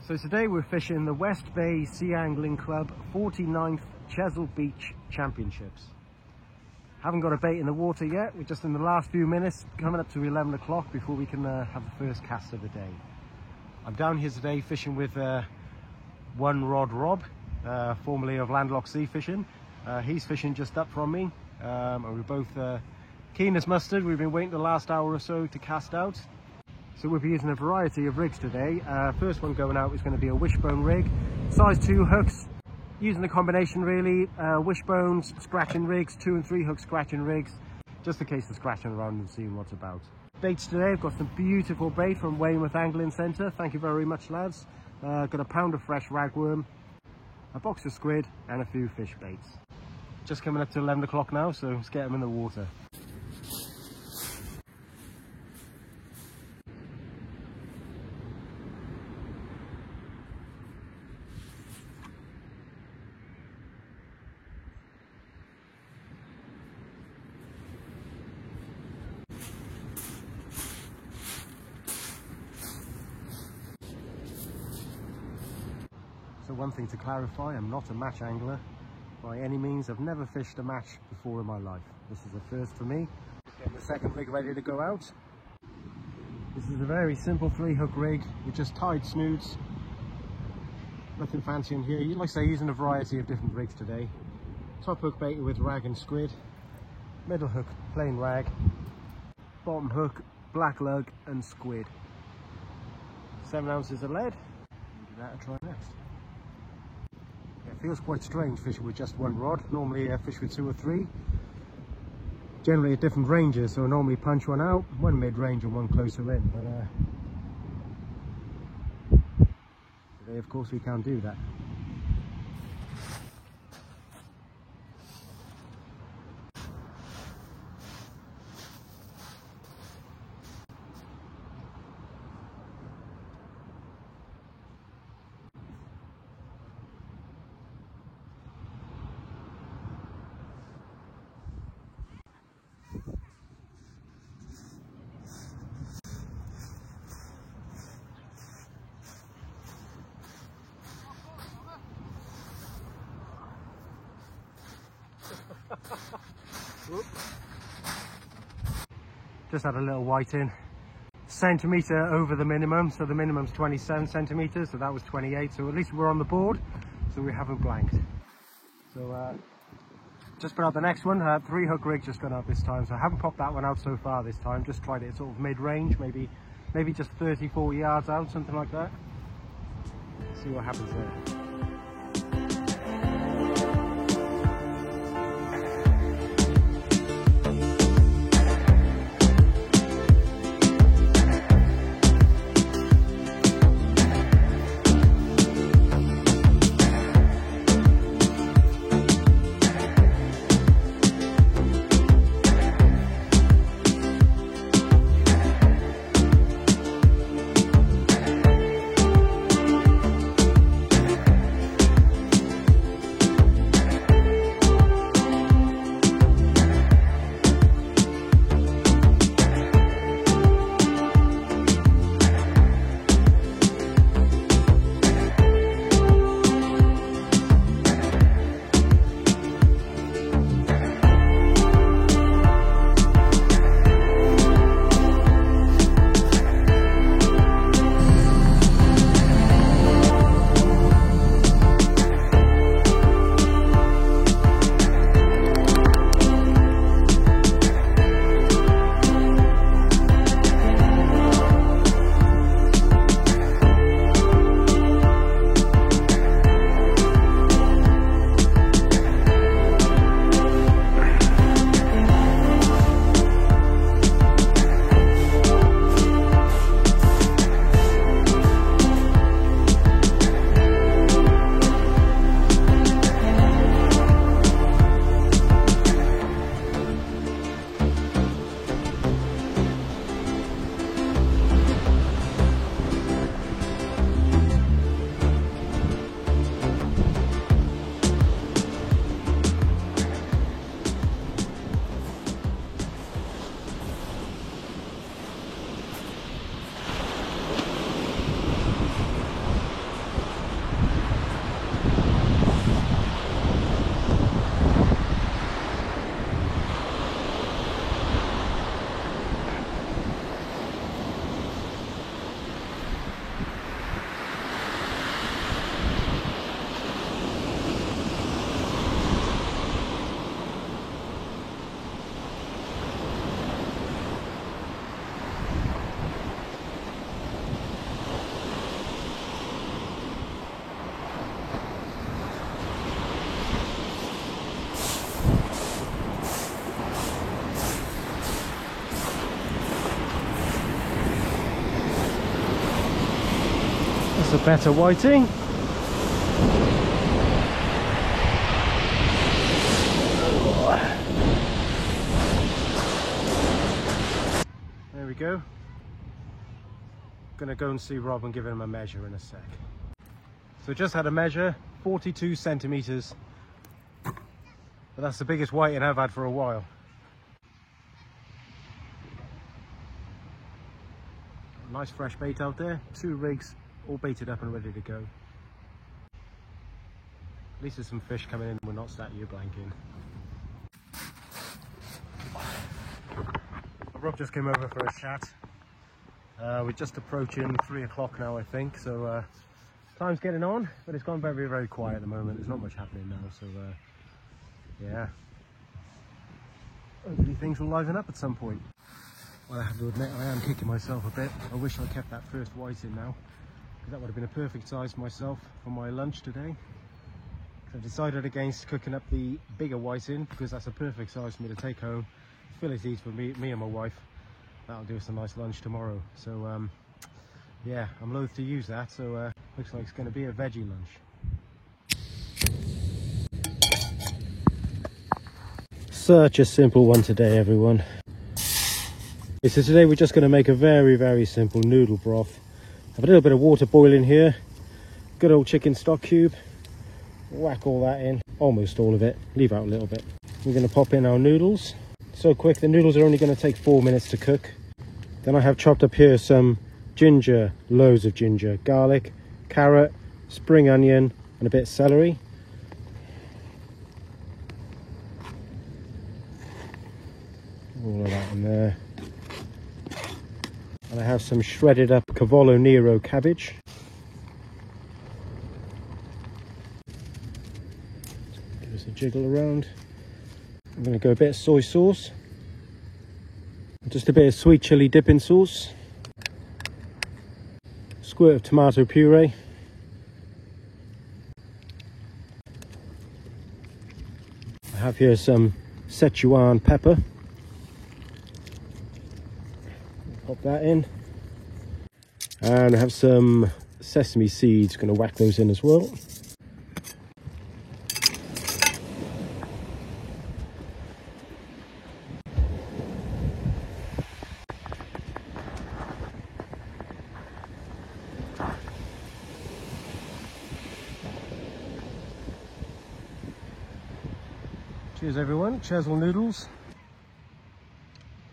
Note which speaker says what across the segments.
Speaker 1: So today we're fishing the West Bay Sea Angling Club 49th Chesil Beach Championships. Haven't got a bait in the water yet, we're just in the last few minutes, coming up to 11 o'clock before we can have the first cast of the day. I'm down here today fishing with One Rod Rob, formerly of Landlocked Sea Fishing. He's fishing just up from me, and we're both keen as mustard. We've been waiting the last hour or so to cast out. So we'll be using a variety of rigs today. First one going out is going to be a wishbone rig, size 2 hooks, using the combination really, wishbones, scratching rigs, 2 and 3 hook scratching rigs, just in case of scratching around and seeing what's about. Baits today, I've got some beautiful bait from Weymouth Angling Centre, thank you very much lads. Got a pound of fresh ragworm, a box of squid and a few fish baits. Just coming up to 11 o'clock now, so let's get them in the water. So one thing to clarify, I'm not a match angler by any means. I've never fished a match before in my life. This is a first for me. Getting the second rig ready to go out. This is a very simple 3 hook rig with just tied snoods. Nothing fancy in here. Like I say, using a variety of different rigs today. Top hook baited with rag and squid. Middle hook plain rag. Bottom hook black lug and squid. 7 ounces of lead. Give that a try next. It feels quite strange fishing with just one rod. Normally I fish with 2 or 3. Generally at different ranges, so I normally punch one out, one mid-range and one closer in. But today of course we can't do that. Just had a little white in, centimetre over the minimum, so the minimum's 27 centimetres, so that was 28, so at least we're on the board, so we haven't blanked. So just put out the next one, 3 hook rig just gone out this time, so I haven't popped that one out so far this time, just tried it sort of mid-range, maybe just 30-40 yards out, something like that. See what happens there. That's a better whiting. There we go. Gonna go and see Rob and give him a measure in a sec. So just had a measure, 42 centimeters. But that's the biggest whiting I've had for a while. Nice fresh bait out there, 2 rigs all baited up and ready to go. At least there's some fish coming in, we're not sat here blanking. Rob just came over for a chat. We're just approaching 3 o'clock now, I think, so time's getting on, but it's gone very, very quiet at the moment. There's not much happening now, so yeah. Hopefully things will liven up at some point. Well, I have to admit, I am kicking myself a bit. I wish I kept that first whiting now, because that would have been a perfect size for myself for my lunch today. So I've decided against cooking up the bigger whiting, because that's a perfect size for me to take home, fill it eat for me and my wife. That'll do us a nice lunch tomorrow. So yeah, I'm loath to use that, so looks like it's going to be a veggie lunch. Such a simple one today, everyone. So today we're just going to make a very, very simple noodle broth. Have a little bit of water boiling here, good old chicken stock cube, whack all that in, almost all of it, leave out a little bit. We're going to pop in our noodles. So quick, the noodles are only going to take 4 minutes to cook. Then I have chopped up here some ginger, loads of ginger, garlic, carrot, spring onion and a bit of celery. All of that in there. And I have some shredded up Cavallo Nero cabbage. Give us a jiggle around. I'm going to go a bit of soy sauce. Just a bit of sweet chili dipping sauce. Squirt of tomato puree. I have here some Szechuan pepper. Pop that in. And I have some sesame seeds, going to whack those in as well. Cheers everyone, Chesil noodles.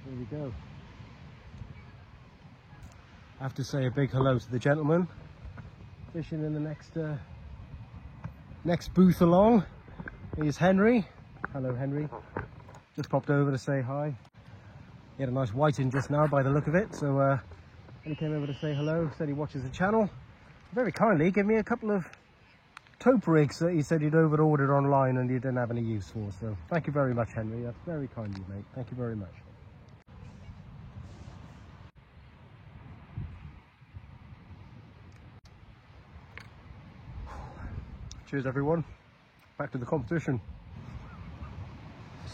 Speaker 1: There we go. I have to say a big hello to the gentleman fishing in the next booth along. Here's Henry. Hello Henry. Just popped over to say hi. He had a nice whiting just now by the look of it, so he came over to say hello, said he watches the channel. Very kindly gave me a couple of tope rigs that he said he'd ordered online and he didn't have any use for, so thank you very much Henry, that's very kind of you mate, thank you very much. Cheers everyone, back to the competition.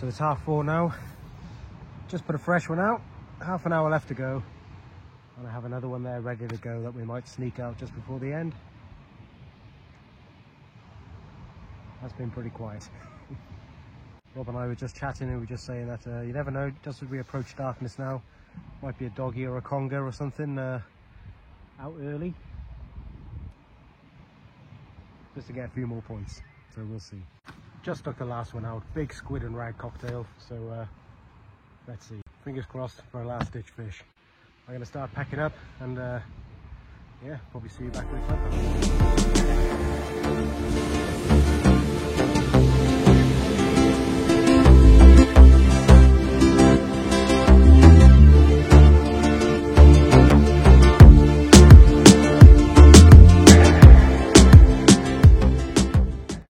Speaker 1: So it's 4:30 now, just put a fresh one out, half an hour left to go, and I have another one there ready to go that we might sneak out just before the end. That's been pretty quiet. Rob and I were just chatting and we were just saying that you never know, just as we approach darkness now, might be a doggy or a conger or something out early. Just to get a few more points, so we'll see. Just took the last one out, big squid and rag cocktail, so let's see. Fingers crossed for a last ditch fish. I'm going to start packing up and yeah, probably see you back next time.